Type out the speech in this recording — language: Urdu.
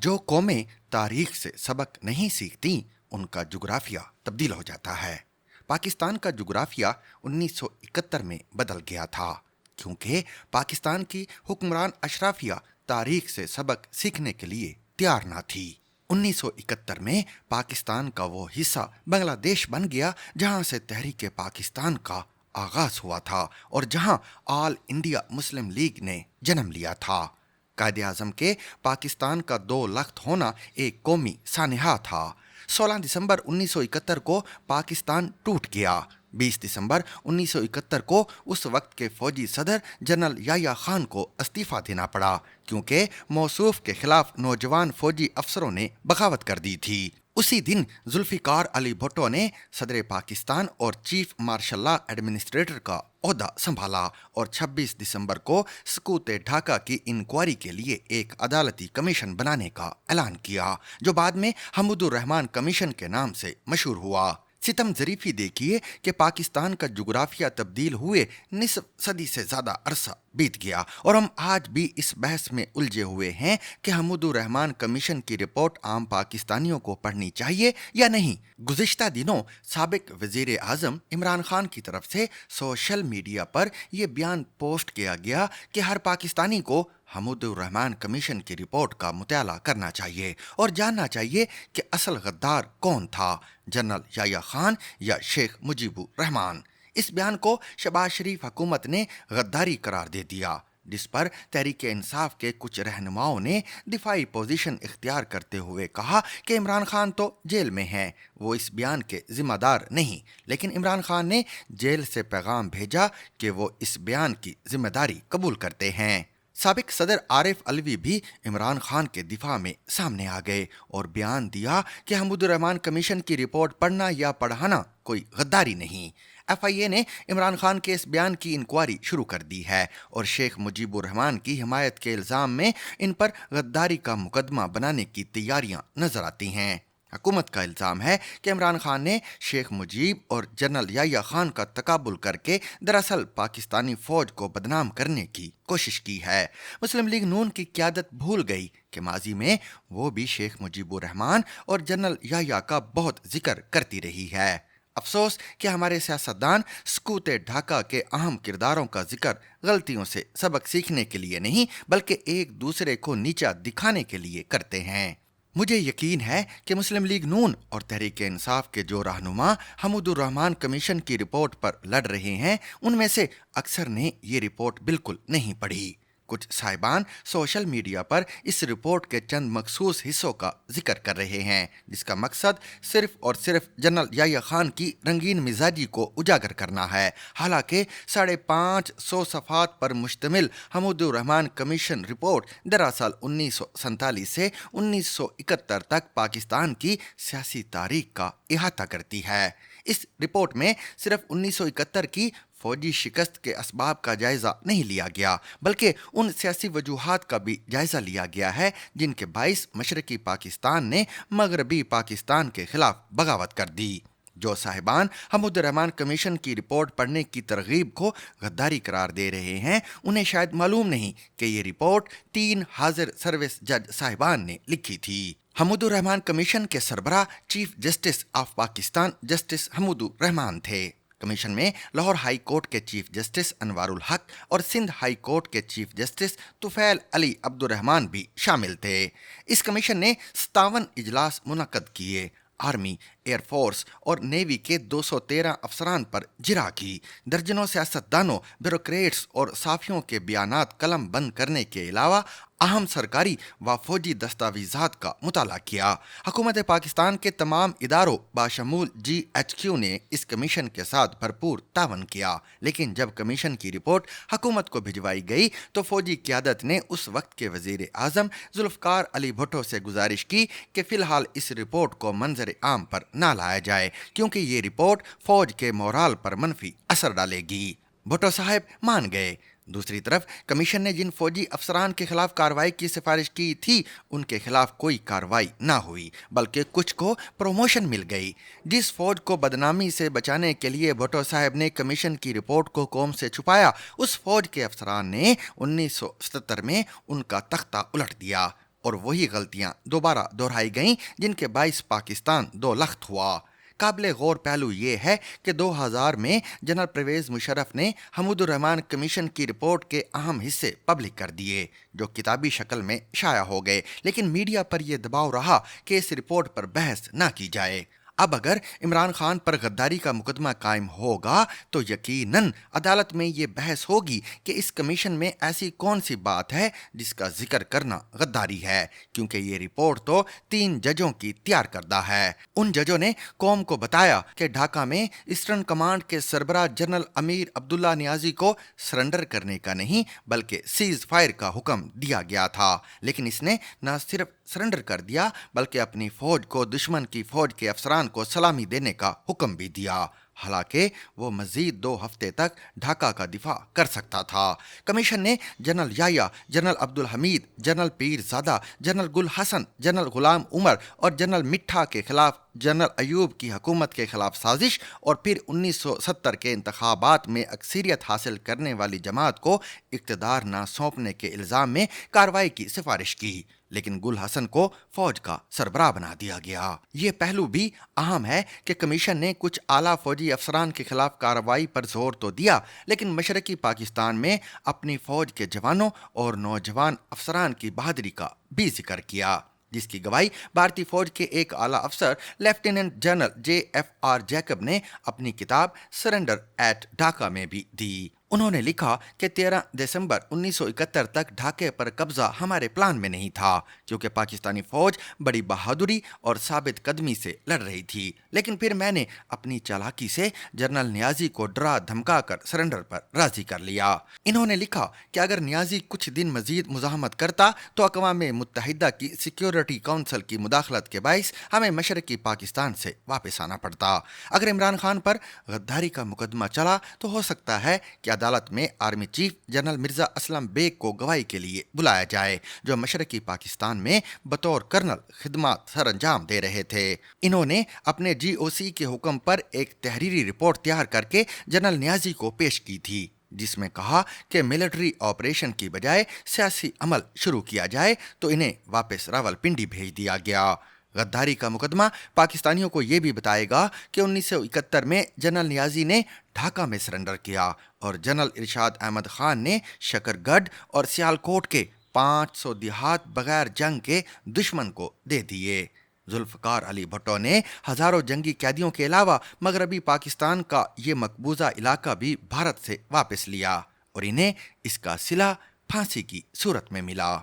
جو قومیں تاریخ سے سبق نہیں سیکھتی ان کا جغرافیہ تبدیل ہو جاتا ہے۔ پاکستان کا جغرافیہ 1971 میں بدل گیا تھا کیونکہ پاکستان کی حکمران اشرافیہ تاریخ سے سبق سیکھنے کے لیے تیار نہ تھی۔ 1971 میں پاکستان کا وہ حصہ بنگلہ دیش بن گیا جہاں سے تحریک پاکستان کا آغاز ہوا تھا اور جہاں آل انڈیا مسلم لیگ نے جنم لیا تھا۔ قائد اعظم کے پاکستان کا دو لخت ہونا ایک قومی سانحہ تھا۔ 16 دسمبر 1971 کو پاکستان ٹوٹ گیا۔ 20 دسمبر 1971 کو اس وقت کے فوجی صدر جنرل یحییٰ خان کو استعفیٰ دینا پڑا کیونکہ موصوف کے خلاف نوجوان فوجی افسروں نے بغاوت کر دی تھی۔ اسی دن ذوالفقار علی بھٹو نے صدر پاکستان اور چیف مارشل لا ایڈمنسٹریٹر کا عہدہ سنبھالا اور 26 دسمبر کو سقوط ڈھاکہ کی انکوائری کے لیے ایک عدالتی کمیشن بنانے کا اعلان کیا جو بعد میں حمود الرحمن کمیشن کے نام سے مشہور ہوا۔ ستم ظریفی دیکھیے کہ پاکستان کا جغرافیہ تبدیل ہوئے نصف صدی سے زیادہ عرصہ بیت گیا اور ہم آج بھی اس بحث میں الجھے ہوئے ہیں کہ حمود الرحمن کمیشن کی رپورٹ عام پاکستانیوں کو پڑھنی چاہیے یا نہیں۔ گزشتہ دنوں سابق وزیر اعظم عمران خان کی طرف سے سوشل میڈیا پر یہ بیان پوسٹ کیا گیا کہ ہر پاکستانی کو حمود الرحمن کمیشن کی رپورٹ کا مطالعہ کرنا چاہیے اور جاننا چاہیے کہ اصل غدار کون تھا، جنرل یحییٰ خان یا شیخ مجیب الرحمن۔ اس بیان کو شہباز شریف حکومت نے غداری قرار دے دیا، جس پر تحریک انصاف کے کچھ رہنماؤں نے دفاعی پوزیشن اختیار کرتے ہوئے کہا کہ عمران خان تو جیل میں ہیں، وہ اس بیان کے ذمہ دار نہیں، لیکن عمران خان نے جیل سے پیغام بھیجا کہ وہ اس بیان کی ذمہ داری قبول کرتے ہیں۔ سابق صدر عارف علوی بھی عمران خان کے دفاع میں سامنے آ گئے اور بیان دیا کہ حمود الرحمن کمیشن کی رپورٹ پڑھنا یا پڑھانا کوئی غداری نہیں۔ ایف آئی اے نے عمران خان کے اس بیان کی انکوائری شروع کر دی ہے اور شیخ مجیب الرحمن کی حمایت کے الزام میں ان پر غداری کا مقدمہ بنانے کی تیاریاں نظر آتی ہیں۔ حکومت کا الزام ہے کہ عمران خان نے شیخ مجیب اور جنرل یحییٰ خان کا تقابل کر کے دراصل پاکستانی فوج کو بدنام کرنے کی کوشش کی ہے۔ مسلم لیگ نون کی قیادت بھول گئی کہ ماضی میں وہ بھی شیخ مجیب الرحمن اور جنرل یحییٰ کا بہت ذکر کرتی رہی ہے۔ افسوس کہ ہمارے سیاستدان سقوط ڈھاکہ کے اہم کرداروں کا ذکر غلطیوں سے سبق سیکھنے کے لیے نہیں بلکہ ایک دوسرے کو نیچا دکھانے کے لیے کرتے ہیں۔ مجھے یقین ہے کہ مسلم لیگ نون اور تحریک انصاف کے جو رہنما حمود الرحمن کمیشن کی رپورٹ پر لڑ رہے ہیں ان میں سے اکثر نے یہ رپورٹ بالکل نہیں پڑھی۔ کچھ صاحبان سوشل میڈیا پر اس رپورٹ کے چند مخصوص حصوں کا ذکر کر رہے ہیں جس کا مقصد صرف اور صرف جنرل یحییٰ خان کی رنگین مزاجی کو اجاگر کرنا ہے، حالانکہ 550 صفحات پر مشتمل حمود الرحمن کمیشن رپورٹ دراصل 1947 سے 1971 تک پاکستان کی سیاسی تاریخ کا احاطہ کرتی ہے۔ اس رپورٹ میں صرف 1971 کی فوجی شکست کے اسباب کا جائزہ نہیں لیا گیا بلکہ ان سیاسی وجوہات کا بھی جائزہ لیا گیا ہے جن کے باعث مشرقی پاکستان نے مغربی پاکستان کے خلاف بغاوت کر دی۔ جو صاحبان حمود الرحمن کمیشن کی رپورٹ پڑھنے کی ترغیب کو غداری قرار دے رہے ہیں انہیں شاید معلوم نہیں کہ یہ رپورٹ 3 حاضر سروس جج صاحبان نے لکھی تھی۔ حمود الرحمن کمیشن کے سربراہ chief justice of Pakistan justice Hamood Rahman تھے۔ کمیشن میں لاہور ہائی کورٹ کے چیف جسٹس انوار الحق اور سندھ ہائی کورٹ کے چیف جسٹس طفیل علی عبد الرحمن بھی شامل تھے۔ اس کمیشن نے 57 اجلاس منعقد کیے، آرمی، ایئر فورس اور نیوی کے 213 افسران پر جرح کی، درجنوں سیاستدانوں، بیوروکریٹس اور صحافیوں کے بیانات قلم بند کرنے کے علاوہ اہم سرکاری و فوجی دستاویزات کا مطالعہ کیا۔ حکومت پاکستان کے تمام اداروں باشمول GHQ نے اس کمیشن کے ساتھ بھرپور تعاون کیا، لیکن جب کمیشن کی رپورٹ حکومت کو بھجوائی گئی تو فوجی قیادت نے اس وقت کے وزیر اعظم ذوالفقار علی بھٹو سے گزارش کی کہ فی الحال اس رپورٹ کو منظر عام پر نہ لایا جائے کیونکہ یہ رپورٹ فوج کے مورال پر منفی اثر ڈالے گی۔ بھٹو صاحب مان گئے۔ دوسری طرف کمیشن نے جن فوجی افسران کے خلاف کارروائی کی سفارش کی تھی ان کے خلاف کوئی کارروائی نہ ہوئی بلکہ کچھ کو پروموشن مل گئی۔ جس فوج کو بدنامی سے بچانے کے لیے بھٹو صاحب نے کمیشن کی رپورٹ کو قوم سے چھپایا اس فوج کے افسران نے 1977 میں ان کا تختہ الٹ دیا۔ اور وہی غلطیاں دوبارہ دہرائی گئیں جن کے باعث پاکستان دو لخت ہوا۔ قابل غور پہلو یہ ہے کہ 2000 میں جنرل پرویز مشرف نے حمود الرحمن کمیشن کی رپورٹ کے اہم حصے پبلک کر دیے جو کتابی شکل میں شائع ہو گئے، لیکن میڈیا پر یہ دباؤ رہا کہ اس رپورٹ پر بحث نہ کی جائے۔ اب اگر عمران خان پر غداری کا مقدمہ قائم ہوگا تو یقیناً عدالت میں یہ بحث ہوگی کہ اس کمیشن میں ایسی کون سی بات ہے جس کا ذکر کرنا غداری ہے، کیونکہ یہ رپورٹ تو 3 ججوں کی تیار کردہ ہے۔ ان ججوں نے قوم کو بتایا کہ ڈھاکہ میں ایسٹرن کمانڈ کے سربراہ جنرل امیر عبداللہ نیازی کو سرنڈر کرنے کا نہیں بلکہ سیز فائر کا حکم دیا گیا تھا، لیکن اس نے نہ صرف سرنڈر کر دیا بلکہ اپنی فوج کو دشمن کی فوج کے افسران کو سلامی دینے کا حکم بھی دیا، حالانکہ وہ مزید 2 ہفتے تک ڈھاکہ کا دفاع کر سکتا تھا۔ کمیشن نے جنرل یحییٰ، جنرل عبدالحمید، جنرل پیر زادہ، جنرل گل حسن، جنرل غلام عمر اور جنرل مٹھا کے خلاف جنرل ایوب کی حکومت کے خلاف سازش اور پھر 1970 کے انتخابات میں اکثریت حاصل کرنے والی جماعت کو اقتدار نہ سونپنے کے الزام میں کارروائی کی سفارش کی، لیکن گل حسن کو فوج کا سربراہ بنا دیا گیا۔ یہ پہلو بھی اہم ہے کہ کمیشن نے کچھ اعلیٰ فوجی افسران کے خلاف کارروائی پر زور تو دیا، لیکن مشرقی پاکستان میں اپنی فوج کے جوانوں اور نوجوان افسران کی بہادری کا بھی ذکر کیا، جس کی گواہی بھارتی فوج کے ایک اعلیٰ افسر لیفٹیننٹ جنرل JFR جیکب نے اپنی کتاب سرنڈر ایٹ ڈھاکہ میں بھی دی۔ انہوں نے لکھا کہ 13 دسمبر 1971 تک ڈھاکے پر قبضہ ہمارے پلان میں نہیں تھا، کیونکہ پاکستانی فوج بڑی بہادری اور ثابت قدمی سے لڑ رہی تھی، لیکن پھر میں نے اپنی چالاکی سے جنرل نیازی کو ڈرا دھمکا کر سرنڈر پر راضی کر لیا۔ انہوں نے لکھا کہ اگر نیازی کچھ دن مزید مزاحمت کرتا تو اقوام متحدہ کی سیکیورٹی کونسل کی مداخلت کے باعث ہمیں مشرقی پاکستان سے واپس آنا پڑتا۔ اگر عمران خان پر غداری کا مقدمہ چلا تو ہو سکتا ہے کہ عدالت میں army chief general Mirza Aslam Beg کو گواہی کے لیے بلایا جائے، جو مشرقی پاکستان میں بطور کرنل خدمات سر انجام دے رہے تھے۔ انہوں نے اپنے GOC کے حکم پر ایک تحریری رپورٹ تیار کر کے جنرل نیازی کو پیش کی تھی، جس میں کہا کہ ملٹری آپریشن کی بجائے سیاسی عمل شروع کیا جائے تو انہیں واپس راولپنڈی بھیج دیا گیا۔ غداری کا مقدمہ پاکستانیوں کو یہ بھی بتائے گا کہ 1971 میں جنرل نیازی نے ڈھاکہ میں سرنڈر کیا اور جنرل ارشاد احمد خان نے شکرگڑھ اور سیالکوٹ کے 500 دیہات بغیر جنگ کے دشمن کو دے دیے۔ ذوالفقار علی بھٹو نے ہزاروں جنگی قیدیوں کے علاوہ مغربی پاکستان کا یہ مقبوضہ علاقہ بھی بھارت سے واپس لیا اور انہیں اس کا صلہ پھانسی کی صورت میں ملا۔